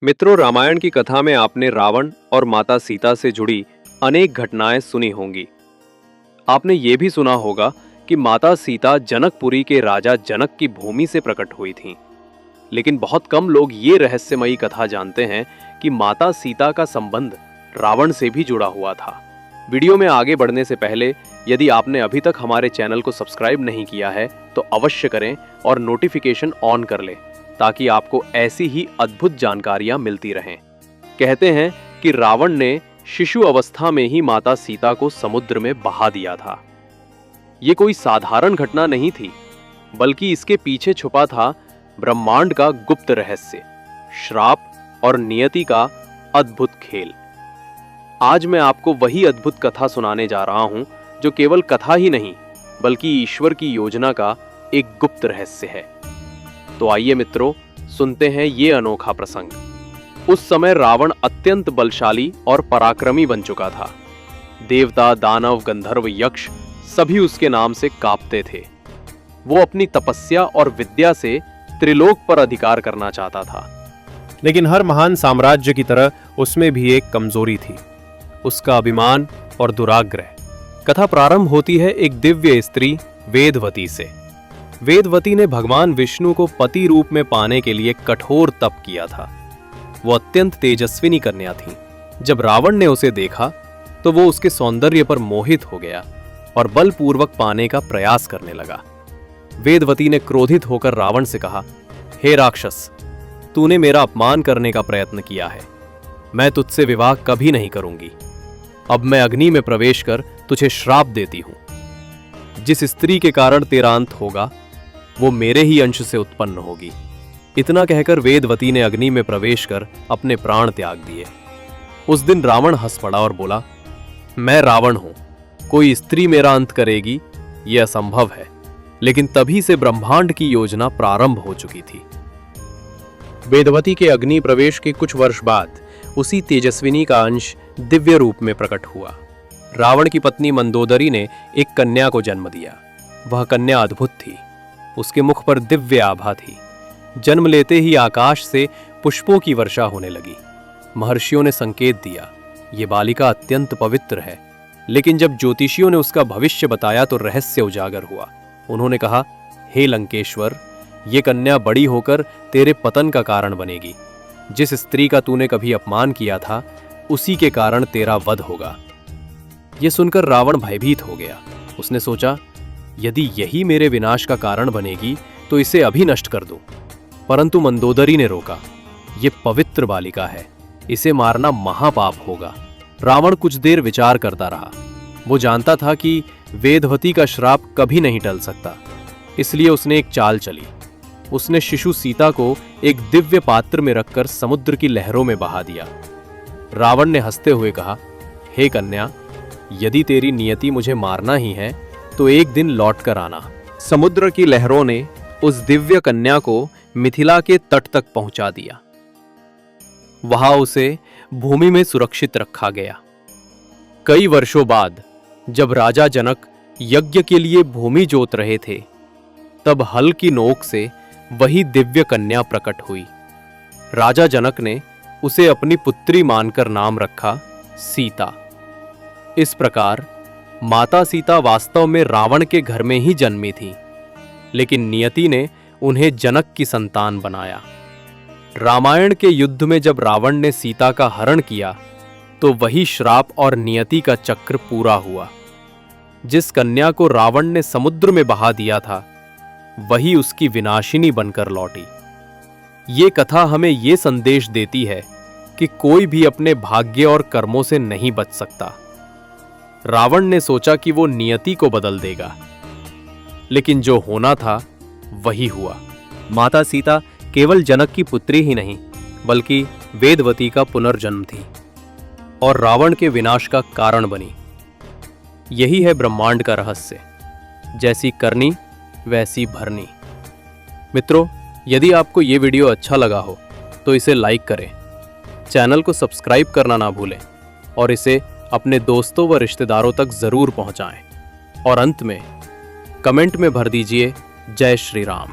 मित्रों, रामायण की कथा में आपने रावण और माता सीता से जुड़ी अनेक घटनाएं सुनी होंगी। आपने ये भी सुना होगा कि माता सीता जनकपुरी के राजा जनक की भूमि से प्रकट हुई थीं। लेकिन बहुत कम लोग ये रहस्यमयी कथा जानते हैं कि माता सीता का संबंध रावण से भी जुड़ा हुआ था। वीडियो में आगे बढ़ने से पहले यदि आपने अभी तक हमारे चैनल को सब्सक्राइब नहीं किया है तो अवश्य करें और नोटिफिकेशन ऑन कर लें ताकि आपको ऐसी ही अद्भुत जानकारियां मिलती रहें। कहते हैं कि रावण ने शिशु अवस्था में ही माता सीता को समुद्र में बहा दिया था। ये कोई साधारण घटना नहीं थी, बल्कि इसके पीछे छुपा था ब्रह्मांड का गुप्त रहस्य, श्राप और नियति का अद्भुत खेल। आज मैं आपको वही अद्भुत कथा सुनाने जा रहा हूं जो केवल कथा ही नहीं बल्कि ईश्वर की योजना का एक गुप्त रहस्य है। तो आइए मित्रों, सुनते हैं ये अनोखा प्रसंग। उस समय रावण अत्यंत बलशाली और पराक्रमी बन चुका था। देवता, दानव, गंधर्व, यक्ष सभी उसके नाम से कांपते थे। वो अपनी तपस्या और विद्या से त्रिलोक पर अधिकार करना चाहता था। लेकिन हर महान साम्राज्य की तरह उसमें भी एक कमजोरी थी, उसका अभिमान और दुराग्रह। कथा प्रारंभ होती है एक दिव्य स्त्री वेदवती से। वेदवती ने भगवान विष्णु को पति रूप में पाने के लिए कठोर तप किया था। वो अत्यंत तेजस्विनी कन्या थी। जब रावण ने उसे देखा तो वो उसके सौंदर्य पर मोहित हो गया और बलपूर्वक पाने का प्रयास करने लगा। वेदवती ने क्रोधित होकर रावण से कहा, हे राक्षस, तूने मेरा अपमान करने का प्रयत्न किया है। मैं तुझसे विवाह कभी नहीं करूंगी। अब मैं अग्नि में प्रवेश कर तुझे श्राप देती हूं। जिस स्त्री के कारण तेरा अंत होगा वो मेरे ही अंश से उत्पन्न होगी। इतना कहकर वेदवती ने अग्नि में प्रवेश कर अपने प्राण त्याग दिए। उस दिन रावण हंस पड़ा और बोला, मैं रावण हूं, कोई स्त्री मेरा अंत करेगी यह असंभव है। लेकिन तभी से ब्रह्मांड की योजना प्रारंभ हो चुकी थी। वेदवती के अग्नि प्रवेश के कुछ वर्ष बाद उसी तेजस्विनी का अंश दिव्य रूप में प्रकट हुआ। रावण की पत्नी मंदोदरी ने एक कन्या को जन्म दिया। वह कन्या अद्भुत थी। उसके मुख पर दिव्य आभा थी। जन्म लेते ही आकाश से पुष्पों की वर्षा होने लगी। महर्षियों ने संकेत दिया, ये बालिका अत्यंत पवित्र है। लेकिन जब ज्योतिषियों ने उसका भविष्य बताया तो रहस्य उजागर हुआ। उन्होंने कहा, हे लंकेश्वर, ये कन्या बड़ी होकर तेरे पतन का कारण बनेगी। जिस स्त्री का तूने कभी अपमान किया था उसी के कारण तेरा वध होगा। यह सुनकर रावण भयभीत हो गया। उसने सोचा, यदि यही मेरे विनाश का कारण बनेगी तो इसे अभी नष्ट कर दूं। परंतु मंदोदरी ने रोका, यह पवित्र बालिका है, इसे मारना महापाप होगा। रावण कुछ देर विचार करता रहा। वो जानता था कि वेदवती का श्राप कभी नहीं टल सकता, इसलिए उसने एक चाल चली। उसने शिशु सीता को एक दिव्य पात्र में रखकर समुद्र की लहरों में बहा दिया। रावण ने हंसते हुए कहा, हे कन्या, यदि तेरी नियति मुझे मारना ही है तो एक दिन लौट कर आना। समुद्र की लहरों ने उस दिव्य कन्या को मिथिला के तट तक पहुंचा दिया। वहां उसे भूमि में सुरक्षित रखा गया। कई वर्षों बाद जब राजा जनक यज्ञ के लिए भूमि जोत रहे थे तब हल की नोक से वही दिव्य कन्या प्रकट हुई। राजा जनक ने उसे अपनी पुत्री मानकर नाम रखा सीता। इस प्रकार माता सीता वास्तव में रावण के घर में ही जन्मी थी, लेकिन नियति ने उन्हें जनक की संतान बनाया। रामायण के युद्ध में जब रावण ने सीता का हरण किया तो वही श्राप और नियति का चक्र पूरा हुआ। जिस कन्या को रावण ने समुद्र में बहा दिया था वही उसकी विनाशिनी बनकर लौटी। ये कथा हमें ये संदेश देती है कि कोई भी अपने भाग्य और कर्मों से नहीं बच सकता। रावण ने सोचा कि वो नियति को बदल देगा, लेकिन जो होना था वही हुआ। माता सीता केवल जनक की पुत्री ही नहीं बल्कि वेदवती का पुनर्जन्म थी और रावण के विनाश का कारण बनी। यही है ब्रह्मांड का रहस्य, जैसी करनी वैसी भरनी। मित्रों, यदि आपको ये वीडियो अच्छा लगा हो तो इसे लाइक करें, चैनल को सब्सक्राइब करना ना भूलें और इसे अपने दोस्तों व रिश्तेदारों तक जरूर पहुंचाएं। और अंत में कमेंट में भर दीजिए, जय श्री राम।